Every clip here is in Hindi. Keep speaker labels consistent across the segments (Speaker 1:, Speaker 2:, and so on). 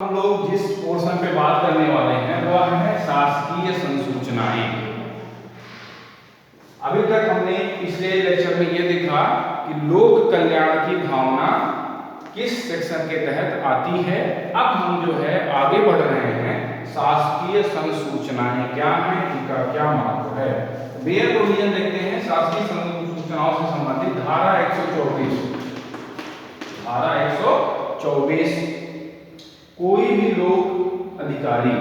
Speaker 1: हम लोग जिस पोर्शन पे बात करने वाले हैं वह है शासकीय संसूचनाएं। अभी तक हमने पिछले लेक्चर में यह देखा कि लोक कल्याण की भावना किस सेक्शन के तहत आती है। अब हम जो है आगे बढ़ रहे हैं, शासकीय संसूचनाएं क्या हैं, इनका क्या महत्व है। बेयर प्रोविजन देखते हैं शासकीय संसूचनाओं से संबंधित धारा 124। धारा 124, कोई भी लोक अधिकारी,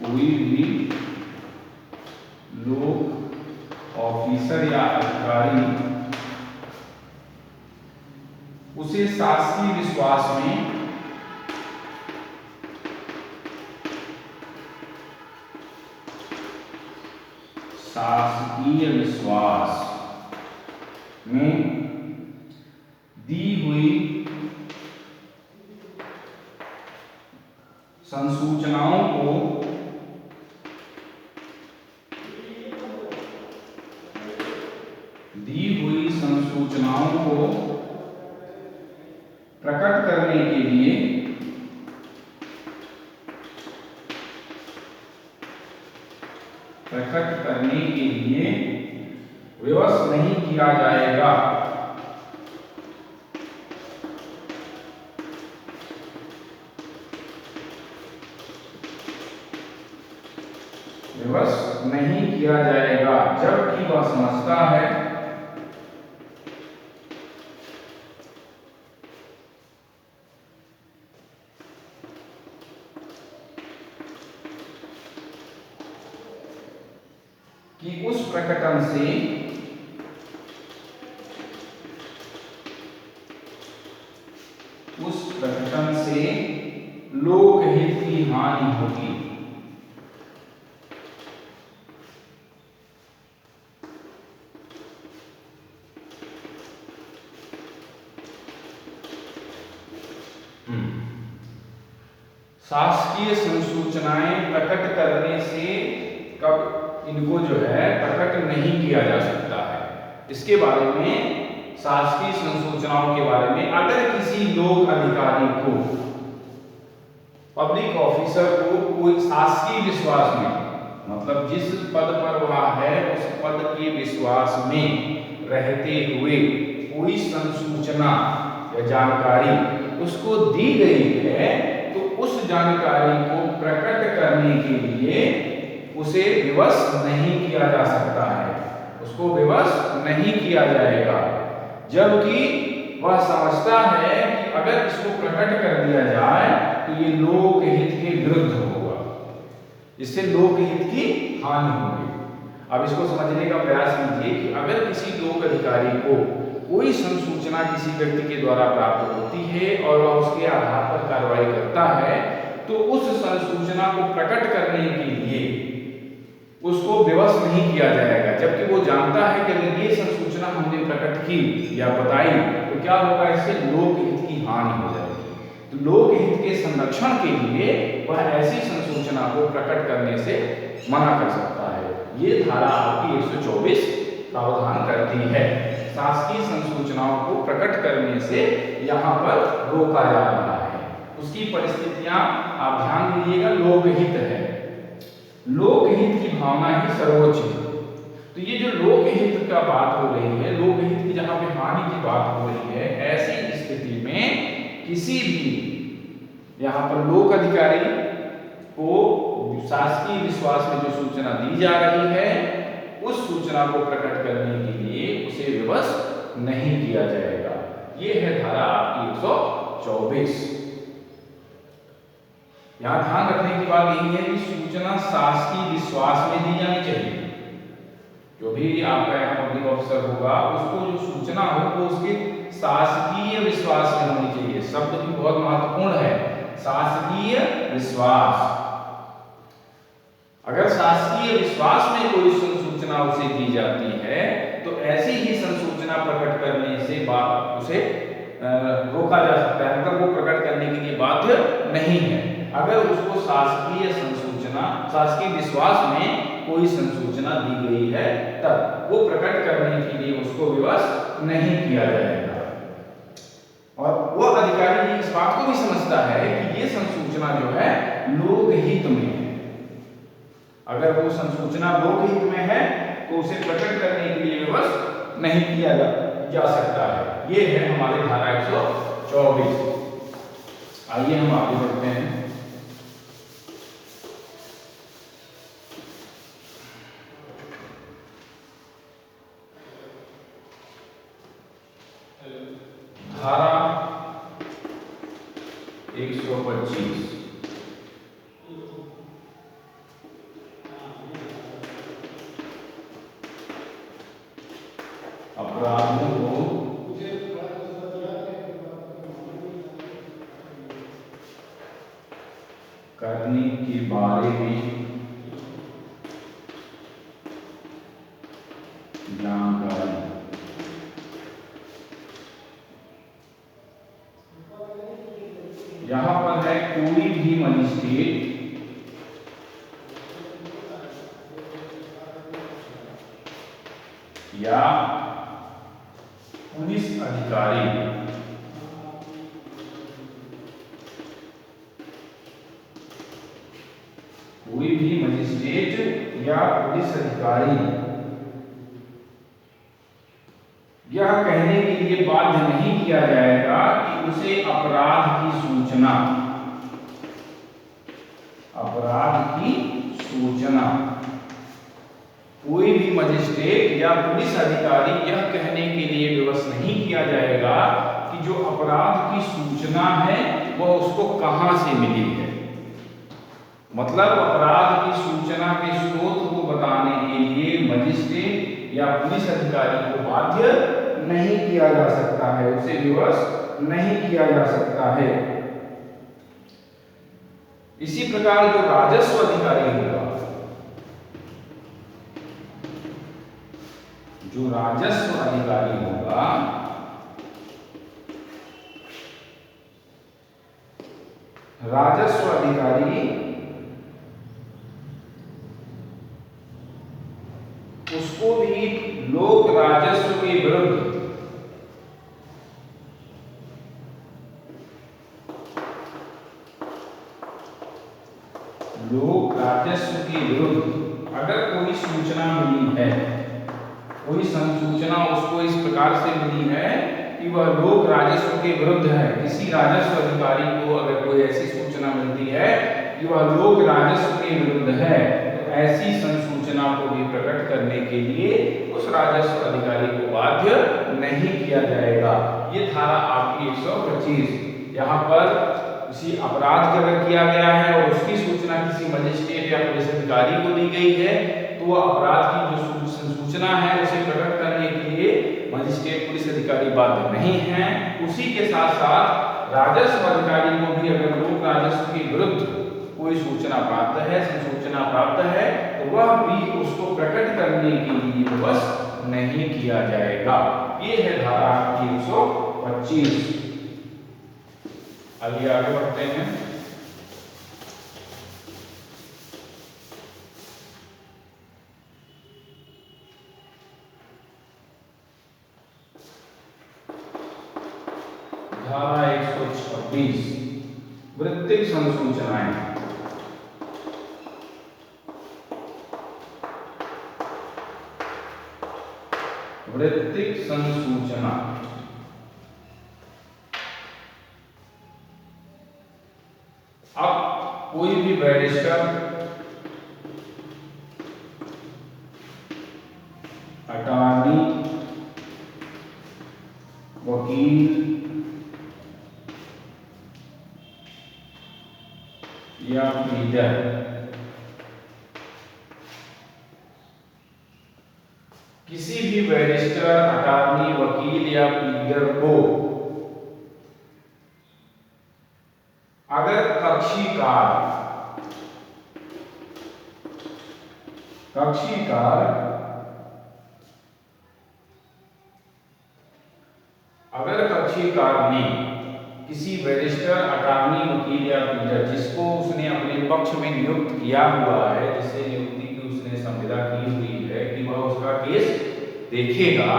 Speaker 1: कोई भी लोक ऑफिसर या अधिकारी उसे शासकीय विश्वास में दी हुई संसूचनाओं को प्रकट करने के लिए विवश नहीं किया जाएगा। विवश नहीं किया जाएगा जबकि वह समझता है कि उस प्रकटन से लोकहित की हानि होगी। शासकीय संसूचनाएं प्रकट करने से कब इनको जो है प्रकट नहीं किया जा सकता है। इसके बारे में, शासकीय संसूचनाओं के बारे में, अगर किसी लोक अधिकारी को, पब्लिक ऑफिसर को कोई शासकीय विश्वास में, मतलब जिस पद पर वह है उस पद के विश्वास में रहते हुए कोई संसूचना या जानकारी उसको दी गई है, तो उस जानकारी को प्रकट करने के लिए उसे विवश नहीं किया जा सकता है, उसको विवश नहीं किया जाएगा। जबकि वह समझता है कि अगर इसको प्रकट कर दिया जाए तो ये लोकहित के विरुद्ध होगा, इससे लोकहित की हानि होगी। अब इसको समझने का प्रयास कीजिए कि अगर किसी लोक अधिकारी को कोई संसूचना किसी व्यक्ति के द्वारा प्राप्त होती है और वह उसके आधार पर कार्रवाई करता है, तो उस संसूचना को प्रकट करने के लिए उसको विवश नहीं किया जाएगा, जबकि वो जानता है कि अगर ये संसूचना हमने प्रकट की या बताई तो क्या होगा, इससे लोकहित की हानि हो जाएगी। तो लोकहित के संरक्षण के लिए वह ऐसी संसूचना को प्रकट करने से मना कर सकता है। ये धारा आपकी 124 प्रावधान करती है। शासकीय संसूचनाओं को प्रकट करने से यहाँ पर रोका जा रहा है। उसकी परिस्थितियां आप ध्यान दीजिएगा, लोकहित है, लोकहित की भावना ही सर्वोच्च है। तो ये जो लोकहित का बात हो रही है, लोकहित की जहां पे हानि की बात हो रही है, ऐसी स्थिति में किसी भी यहाँ पर लोक अधिकारी को शासकीय विश्वास में जो सूचना दी जा रही है, उस सूचना को प्रकट करने के लिए उसे विवश नहीं किया जाएगा। ये है धारा आपकी 124। यहां ध्यान रखने की बात यही है कि सूचना शासकीय विश्वास में दी जानी चाहिए। जो भी आपका यहाँ पब्लिक ऑफिसर होगा, उसको जो सूचना हो वो उसके शासकीय विश्वास में होनी चाहिए। शब्द भी बहुत महत्वपूर्ण है, शासकीय विश्वास। अगर शासकीय विश्वास में कोई संसूचना उसे दी जाती है तो ऐसी ही संसूचना प्रकट करने से उसे रोका जा सकता है, मतलब वो प्रकट करने के लिए बाध्य नहीं है। अगर उसको शासकीय विश्वास में कोई संसूचना दी गई है तब वो प्रकट करने के लिए उसको विवश नहीं किया जाएगा। और वह अधिकारी इस बात को भी समझता है कि ये संसूचना जो है लोकहित में है। अगर वो संसूचना लोकहित में है तो उसे प्रकट करने के लिए विवश नहीं किया जा सकता है। ये है हमारे धारा 124। आइए हम आगे बढ़ते हैं। धारा 125 अपराधों को करने के बारे में जानकारी। यहां पर है कोई भी मजिस्ट्रेट या पुलिस अधिकारी कोई भी मजिस्ट्रेट या पुलिस अधिकारी यह कहने के लिए बाध्य नहीं किया जाएगा कि उसे अपराध की सूचना कोई भी मजिस्ट्रेट या पुलिस अधिकारी यह कहने के लिए विवश नहीं किया जाएगा कि जो अपराध की सूचना है वह उसको कहां से मिली है। मतलब अपराध की सूचना के स्रोत को बताने के लिए मजिस्ट्रेट या पुलिस अधिकारी को बाध्य नहीं किया जा सकता है, उसे विवश नहीं किया जा सकता है। इसी प्रकार जो राजस्व अधिकारी होगा, जो राजस्व अधिकारी होगा राजस्व अधिकारी उसको भी लोक राजस्व के विरुद्ध अगर कोई सूचना मिली है, कोई संसूचना उसको इस प्रकार से मिली है कि वह लोक राजस्व के विरुद्ध है, किसी राजस्व अधिकारी को अगर कोई ऐसी सूचना मिलती है कि वह लोक राजस्व के विरुद्ध है, तो ऐसी संसूचना को भी प्रकट करने के लिए उस राजस्व अधिकारी को बाध्य नहीं किया जाएगा। ये धारा आपकी 125 यहाँ पर किसी अपराध का अगर किया गया है और उसकी सूचना किसी मजिस्ट्रेट या पुलिस अधिकारी को दी गई है, तो वह अपराध की जो सूचना है उसे प्रकट करने के लिए मजिस्ट्रेट पुलिस अधिकारी बाध्य नहीं है। उसी के साथ साथ राजस्व अधिकारी को भी अगर लोक राजस्व के विरुद्ध कोई सूचना प्राप्त है, संसूचना प्राप्त है, तो वह भी उसको प्रकट करने के लिए विवश नहीं किया जाएगा। ये है धारा 125। आइए आगे बढ़ते हैं। धारा 126 वृत्तिक संसूचनाएं। वृत्तिक संसूचना अब कोई भी बैरिस्टर, अटॉर्नी, वकील या प्लीडर किसी भी बैरिस्टर, अटॉर्नी, वकील या प्लीडर को अगर कक्षीकार ने किसी बैरिस्टर, अटॉर्नी, वकील या प्लीडर जिसको उसने अपने पक्ष में नियुक्त किया हुआ है, जिससे नियुक्ति की उसने संविदा की हुई है कि वह उसका केस देखेगा,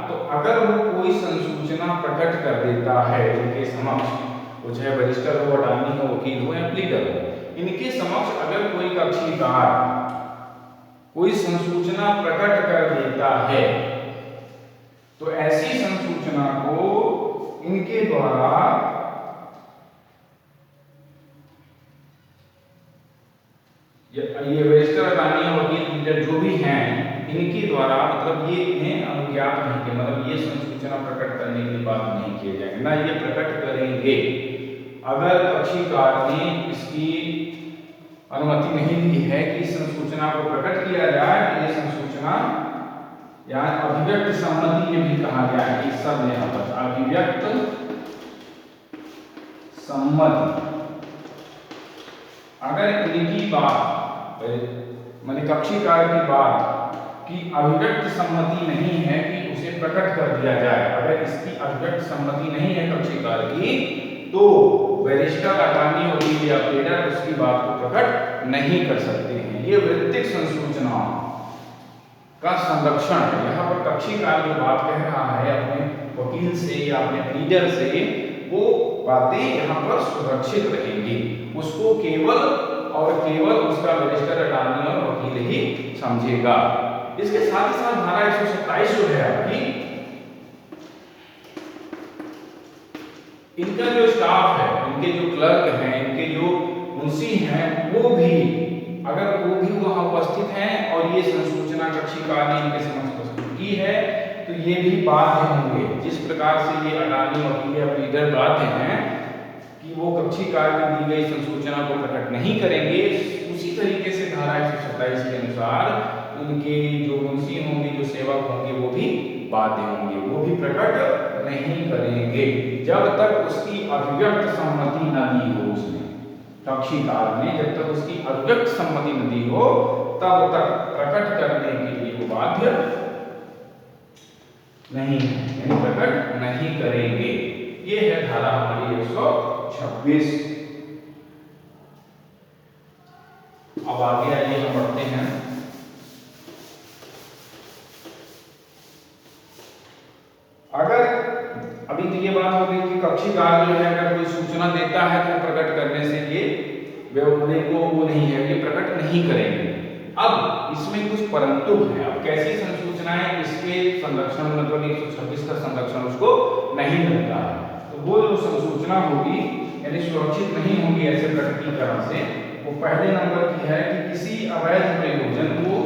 Speaker 1: तो अगर वो कोई संसूचना प्रकट कर देता है इनके समक्ष, वो चाहे बैरिस्टर हो, अटॉर्नी हो, वकील हो या प्लीडर हो, इनके समक्ष अगर कोई कक्षीकार कोई संसूचना प्रकट कर देता है तो ऐसी संसूचना को इनके द्वारा ये बैरिस्टर, अटॉर्नी, वकील, प्लीडर जो भी हैं, इनके द्वारा मतलब ये इन्हें अनुज्ञात नहीं किया, मतलब ये संसूचना प्रकट करने की बात नहीं किए जाएंगे, ना ये प्रकट करेंगे अगर कक्षीकार ने इसकी अनुमति नहीं दी है कि इस संसूचना को प्रकट किया जाए। ये संसूचना या अभिव्यक्त सम्मति में भी कहा गया है कि सब यहाँ पर अभिव्यक्त सम्मति, अगर इनकी बात माने कक्षीकार की बात की अभिव्यक्त सम्मति नहीं है कि उसे प्रकट कर दिया जाए, अगर इसकी अभिव्यक्त सम्मति नहीं है कक्षीकार की, तो बैरिस्टर, अटॉर्नी, वकील या प्लीडर उसकी बात को प्रकट नहीं कर सकते हैं। ये वृत्तिक संसूचना का संरक्षण है। यहाँ पर कक्षीकार जो बात कह रहा है अपने वकील से या अपने प्लीडर से, वो बातें यहाँ पर सुरक्षित रहेंगी, उसको केवल और केवल उसका बैरिस्टर, अटॉर्नी और वकील ही समझेगा। इसके साथ ही साथ धारा 127 जो है आपकी, इनका जो स्टाफ है, इनके जो क्लर्क हैं, इनके जो मुंशी हैं, वो भी अगर वो भी वहां उपस्थित हैं और ये संसूचना कक्षीकार ने इनके समक्ष प्रस्तुत की है तो ये भी बाध्य होंगे। जिस प्रकार से ये अटॉर्नी, वकील या प्लीडर बाध्य हैं कि वो कक्षीकार की दी गई संसूचना को प्रकट नहीं करेंगे, उसी तरीके से धारा 127 के अनुसार उनके जो मुंशी होंगे, जो सेवक होंगे, वो भी बाध्य होंगे, वो भी प्रकट नहीं करेंगे जब तक उसकी अभिव्यक्त सम्मति न दी हो। उसने कक्षीकार ने जब तक उसकी अभिव्यक्त सम्मति न दी हो तब तक प्रकट करने के लिए वो बाध्य नहीं, यानी प्रकट नहीं करेंगे। ये है धारा हमारी 126। अब आगे आइए हम बढ़ते हैं। अगर अभी तो ये बात हो गई कि कक्षीकार जो है अगर कोई सूचना देता है तो प्रकट करने से ये व्यवहार को वो नहीं है, ये प्रकट नहीं करेंगे। अब इसमें कुछ परंतु है। अब कैसी संसूचनाएं इसके संरक्षण मतलब 126 का संरक्षण उसको नहीं मिलता है, तो वो जो संसूचना होगी यानी सुरक्षित नहीं होगी ऐसे प्रकटीकरण से, वो पहले नंबर की है कि किसी अवैध प्रयोजन को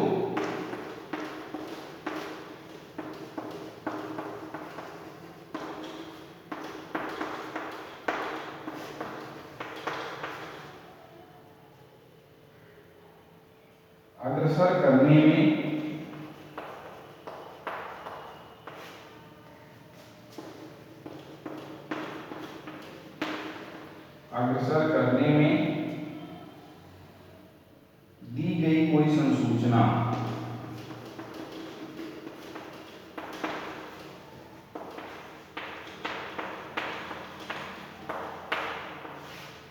Speaker 1: अग्रसर करने में दी गई कोई संसूचना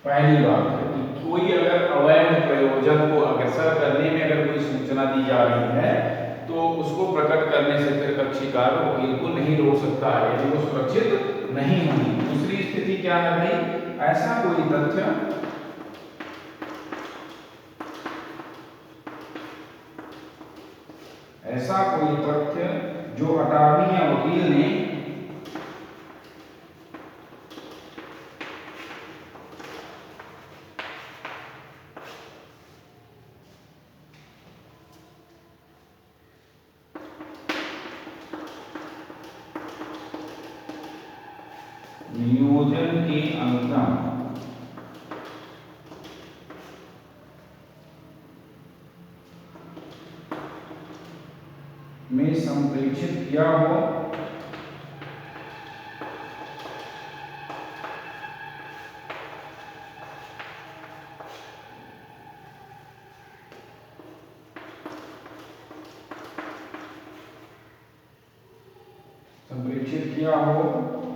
Speaker 1: पहली बात है कि कोई अगर अवैध प्रयोजन को अग्रसर करने में अगर कोई सूचना दी जा रही है तो उसको प्रकट करने से फिर कक्षीकार वकील को नहीं रोक सकता है, यदि वो सुरक्षित नहीं होगी। दूसरी स्थिति क्या है भाई, ऐसा कोई तथ्य जो अटॉर्नी या वकील ने नियोजन के अनुक्रम में संप्रेषित किया हो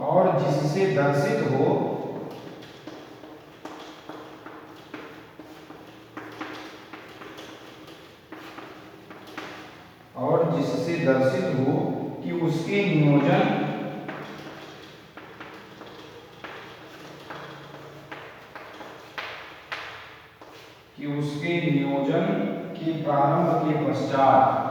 Speaker 1: और जिससे दर्शित हो कि उसके नियोजन के प्रारंभ के पश्चात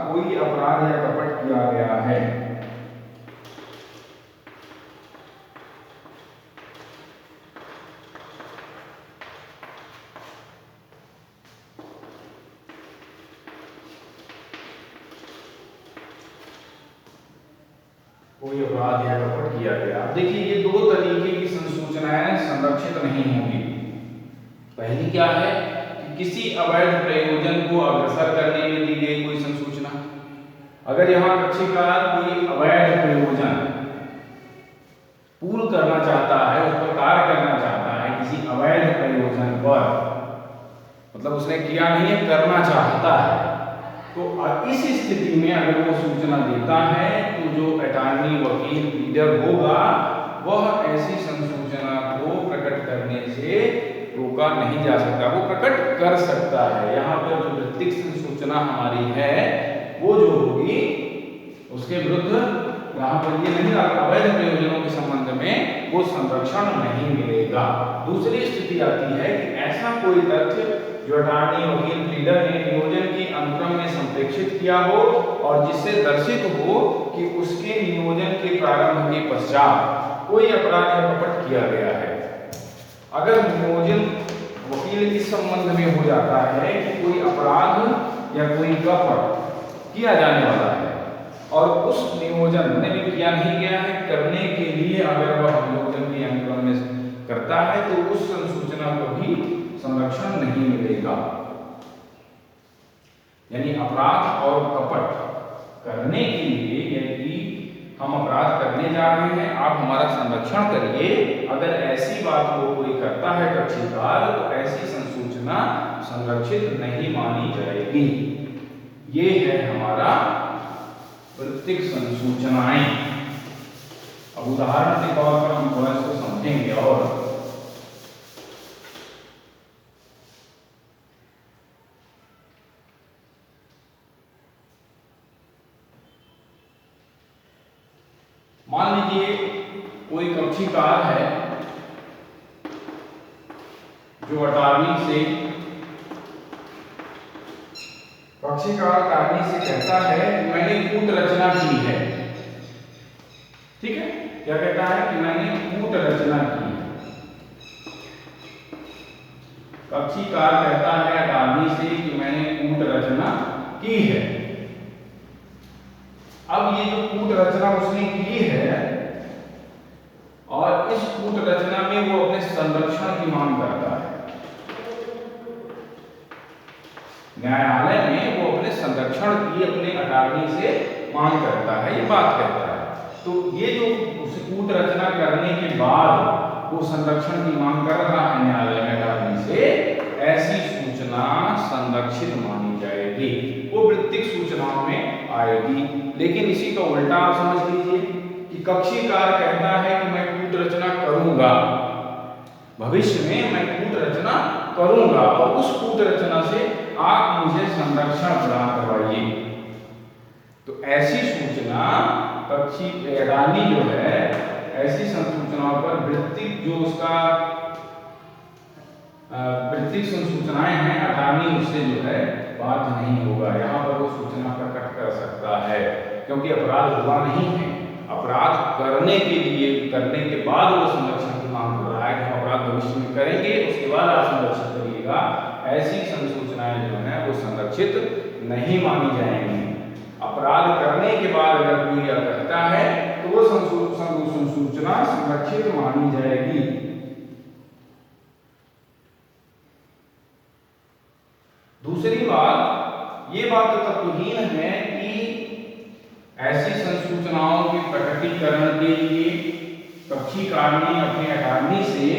Speaker 1: कोई अपराध या कपट किया गया है। कोई अपराध या कपट किया गया। अब देखिए ये दो तरीके की संसूचनाएं संरक्षित नहीं होंगी। पहली क्या है कि किसी अवैध प्रयोजन को अग्रसर करने में दी गई कोई संसूचना। अगर यहाँ कक्षीकार कोई अवैध प्रयोजन पूर्ण करना चाहता है, उस पर कार्य करना चाहता है किसी अवैध प्रयोजन पर, मतलब उसने किया नहीं है, करना चाहता है, तो इस स्थिति में अगर वो सूचना देता है तो जो अटॉर्नी वकील लीडर होगा वह ऐसी संसूचना को प्रकट करने से रोका नहीं जा सकता, वो प्रकट कर सकता है। यहाँ पर जो वृत्तिक संसूचना हमारी है वो जो होगी उसके विरुद्ध यहाँ पर ये नहीं, अवैध प्रयोजनों के संबंध में वो संरक्षण नहीं मिलेगा। दूसरी स्थिति आती है कि ऐसा कोई तथ्य जो अटॉर्नी वकील लीडर ने नियोजन की अनुक्रम में संप्रेक्षित किया हो और जिससे दर्शित हो कि उसके नियोजन के प्रारंभ के पश्चात कोई अपराध या कपट किया गया है। अगर नियोजन वकील इस संबंध में हो जाता है कि कोई अपराध या कोई कपट किया जाने वाला है और उस नियोजन ने भी किया नहीं गया है, करने के लिए अगर वह नियोजन के अनुक्रम में करता है तो उस संसूचना को भी संरक्षण नहीं मिलेगा। यानी अपराध और कपट करने के लिए, यदि हम अपराध करने जा रहे हैं, आप हमारा संरक्षण करिए, अगर ऐसी बात को कोई करता है कक्षीकार तो ऐसी संसूचना संरक्षित नहीं मानी जाएगी। ये है हमारा वृत्तिक संसूचनाएं। अब उदाहरण के तौर पर हम थोड़ा इसको समझेंगे। और मान लीजिए कोई कक्षीकार है जो अटॉर्नी से कहता है कि मैंने कूट रचना की है। ठीक है, क्या कहता है कि मैंने कूट रचना की है। कक्षीकार कहता है अटॉर्नी से कि मैंने कूट रचना की है। अब ये जो कूट रचना उसने की है और इस कूट रचना में वो अपने संरक्षण की मांग करता है। न्यायालय में वो अपने संरक्षण की अपने अटॉर्नी से मांग करता है, ये बात कहता है। तो ये जो उस कूट रचना करने के बाद वो संरक्षण की मांग कर रहा है न्यायालय में अटॉर्नी से, ऐसी सूचना संरक्षित मानी जाएगी, वो वृत्तिक सूचनाओं में आएगी। लेकिन इसी का उल्टा आप समझ लीजिए कि कक्षीकार कहता है कि मैं कूट रचना करूंगा, भविष्य में मैं कूट रचना करूंगा और उस कूट रचना से आप मुझे संरक्षण प्रदान करवाइए। तो ऐसी सूचना अटॉर्नी जो है, ऐसी संसूचनाओं पर वृत्तिक जो उसका वृत्तिक संसूचनाएं हैं, अटॉर्नी उससे जो है बात नहीं होगा। यहाँ पर वो सूचना प्रकट कर सकता है क्योंकि अपराध हुआ नहीं है। अपराध करने के बाद वो संरक्षण की मांग कर रहा है कि हम अपराध भविष्य में करेंगे, उसके बाद आप संरक्षण करिएगा। ऐसी संसूचनाएं जो है वो संरक्षित नहीं मानी जाएंगी। अपराध करने के बाद अगर कोई यह कहता है तो वो संसूचना संरक्षित मानी जाएगी। दूसरी बात, ये बात तो तत्वहीन है कि ऐसी संसूचनाओं के प्रकटीकरण के लिए कक्षीकार ने अपने अटॉर्नी से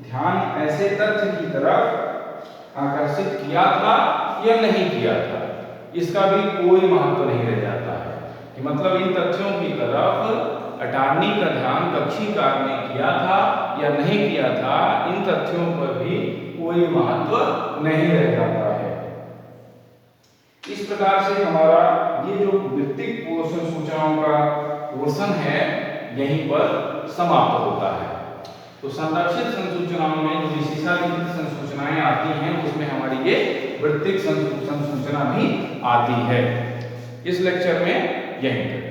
Speaker 1: ध्यान ऐसे तथ्य की तरफ आकर्षित किया था या नहीं किया था, इसका भी कोई महत्व नहीं रह जाता है कि मतलब इन तथ्यों की तरफ अटॉर्नी का ध्यान कक्षीकार ने किया था या नहीं किया था, इन तथ्यों पर भी कोई महत्व नहीं रह जाता है। इस प्रकार से हमारा ये जो वृत्तिक पोषण सूचनाओं का पोर्शन है यहीं पर समाप्त होता है। तो संरक्षित संसूचनाओं में जो विशेषाधिकृत संसूचनाएं आती हैं उसमें हमारी ये वृत्तिक संसूचना भी आती है। इस लेक्चर में यहीं तक।